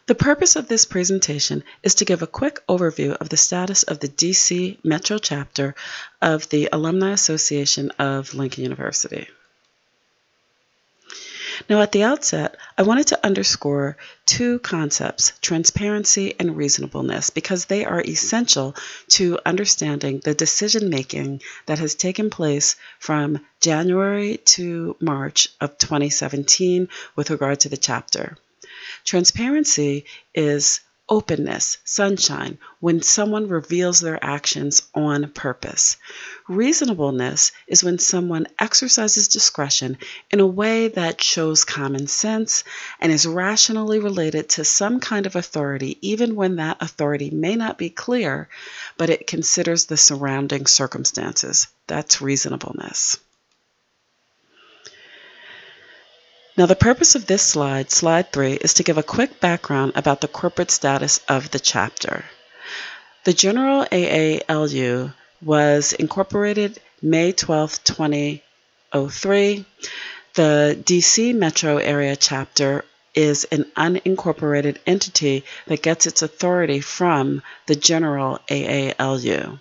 The purpose of this presentation is to give a quick overview of the status of the DC Metro chapter of the Alumni Association of Lincoln University. Now, at the outset, I wanted to underscore two concepts, transparency and reasonableness, because they are essential to understanding the decision-making that has taken place from January to March of 2017 with regard to the chapter. Transparency is openness, sunshine, when someone reveals their actions on purpose. Reasonableness is when someone exercises discretion in a way that shows common sense and is rationally related to some kind of authority, even when that authority may not be clear, but it considers the surrounding circumstances. That's reasonableness. Now, the purpose of this slide, slide 3, is to give a quick background about the corporate status of the chapter. The General AALU was incorporated May 12, 2003. The DC Metro Area chapter is an unincorporated entity that gets its authority from the General AALU.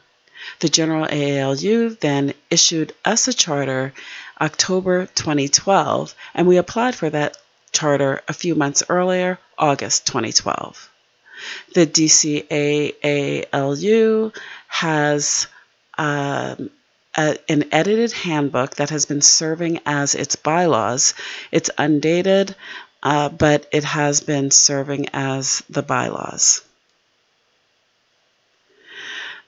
The General AALU then issued us a charter October 2012, and we applied for that charter a few months earlier, August 2012. The DCAALU has an edited handbook that has been serving as its bylaws. It's undated, but it has been serving as the bylaws.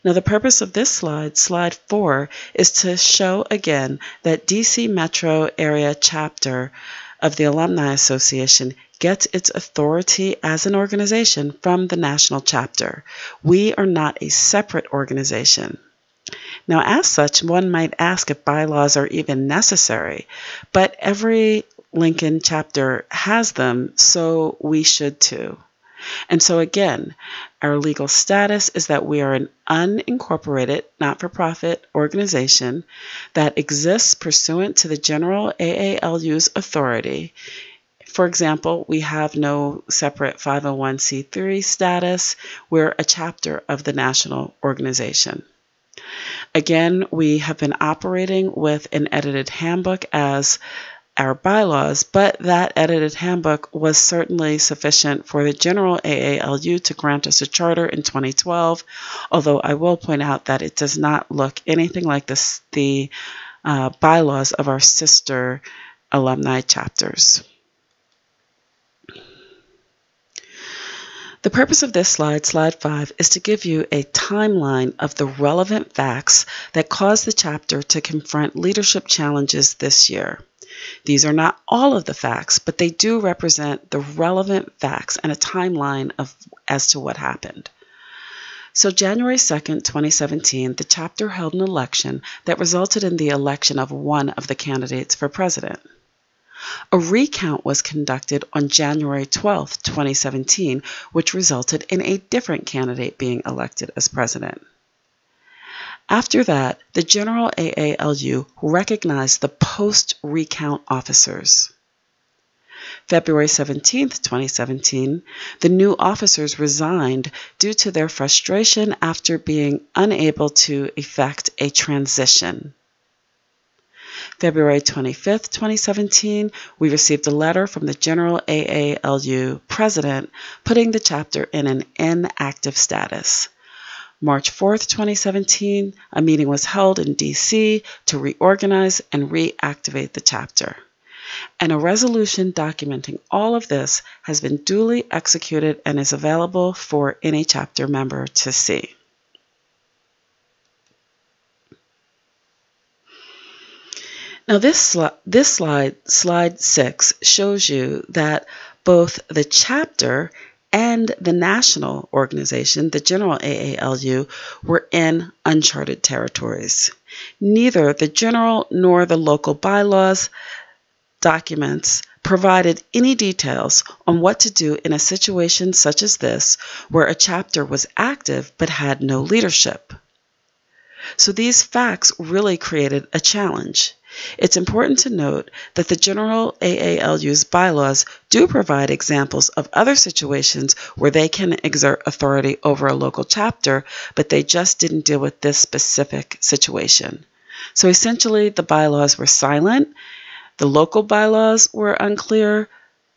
Now, the purpose of this slide, slide 4, is to show again that DC Metro Area Chapter of the Alumni Association gets its authority as an organization from the national chapter. We are not a separate organization. Now, as such, one might ask if bylaws are even necessary, but every Lincoln chapter has them, so we should too. And so again, our legal status is that we are an unincorporated, not-for-profit organization that exists pursuant to the General AALU's authority. For example, we have no separate 501c3 status. We're a chapter of the national organization. Again, we have been operating with an edited handbook as our bylaws, but that edited handbook was certainly sufficient for the General AALU to grant us a charter in 2012, although I will point out that it does not look anything like the bylaws of our sister alumni chapters. The purpose of this slide, slide 5, is to give you a timeline of the relevant facts that caused the chapter to confront leadership challenges this year. These are not all of the facts, but they do represent the relevant facts and a timeline as to what happened. So January 2nd, 2017, the chapter held an election that resulted in the election of one of the candidates for president. A recount was conducted on January 12th, 2017, which resulted in a different candidate being elected as president. After that, the General AALU recognized the post-recount officers. February 17, 2017, the new officers resigned due to their frustration after being unable to effect a transition. February 25, 2017, we received a letter from the General AALU president putting the chapter in an inactive status. March 4th, 2017, a meeting was held in D.C. to reorganize and reactivate the chapter. And a resolution documenting all of this has been duly executed and is available for any chapter member to see. Now this slide, slide 6, shows you that both the chapter and the national organization, the General AALU, were in uncharted territories. Neither the general nor the local bylaws documents provided any details on what to do in a situation such as this, where a chapter was active but had no leadership. So these facts really created a challenge. It's important to note that the General AALU's bylaws do provide examples of other situations where they can exert authority over a local chapter, but they just didn't deal with this specific situation. So essentially, the bylaws were silent, the local bylaws were unclear,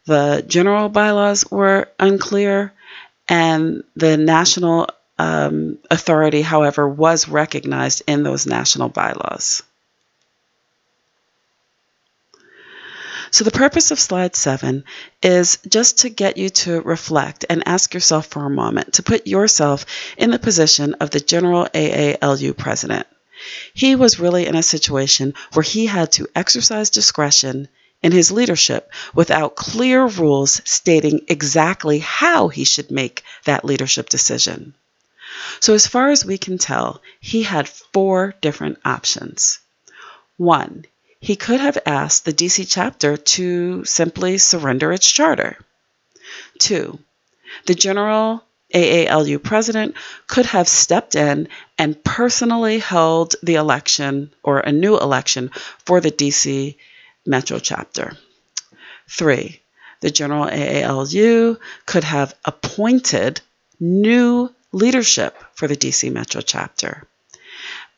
the general bylaws were unclear, and the national authority, however, was recognized in those national bylaws. So the purpose of slide 7 is just to get you to reflect and ask yourself for a moment, to put yourself in the position of the General AALU president. He was really in a situation where he had to exercise discretion in his leadership without clear rules stating exactly how he should make that leadership decision. So as far as we can tell, he had 4 different options. 1, he could have asked the DC chapter to simply surrender its charter. 2, the General AALU president could have stepped in and personally held the election or a new election for the DC Metro chapter. 3, the General AALU could have appointed new leadership for the DC Metro chapter.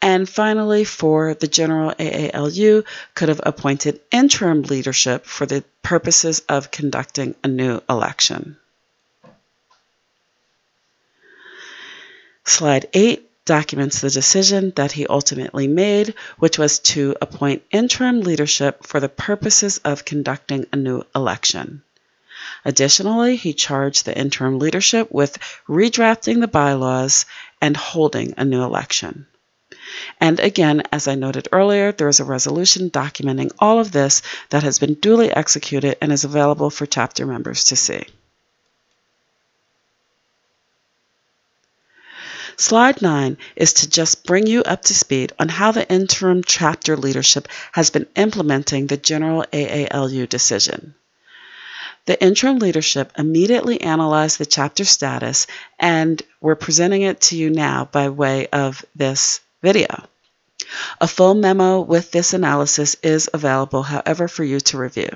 And finally, 4, the General AALU could have appointed interim leadership for the purposes of conducting a new election. Slide 8 documents the decision that he ultimately made, which was to appoint interim leadership for the purposes of conducting a new election. Additionally, he charged the interim leadership with redrafting the bylaws and holding a new election. And again, as I noted earlier, there is a resolution documenting all of this that has been duly executed and is available for chapter members to see. Slide 9 is to just bring you up to speed on how the interim chapter leadership has been implementing the General AALU decision. The interim leadership immediately analyzed the chapter status, and we're presenting it to you now by way of this video. A full memo with this analysis is available, however, for you to review.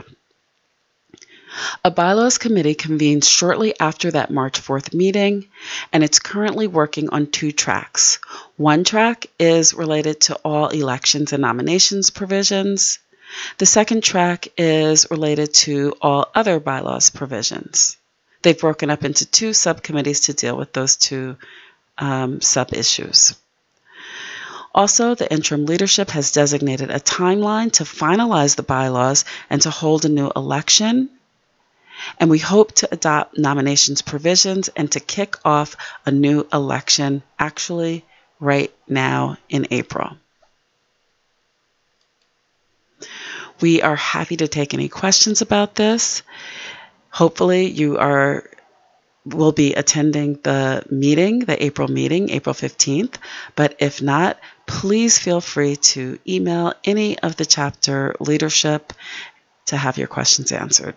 A bylaws committee convened shortly after that March 4th meeting, and it's currently working on 2 tracks. One track is related to all elections and nominations provisions. The second track is related to all other bylaws provisions. They've broken up into 2 subcommittees to deal with those 2 sub-issues. Also, the interim leadership has designated a timeline to finalize the bylaws and to hold a new election. And we hope to adopt nominations provisions and to kick off a new election actually right now in April. We are happy to take any questions about this. Hopefully you will be attending the meeting, the April meeting, April 15th. But if not, please feel free to email any of the chapter leadership to have your questions answered.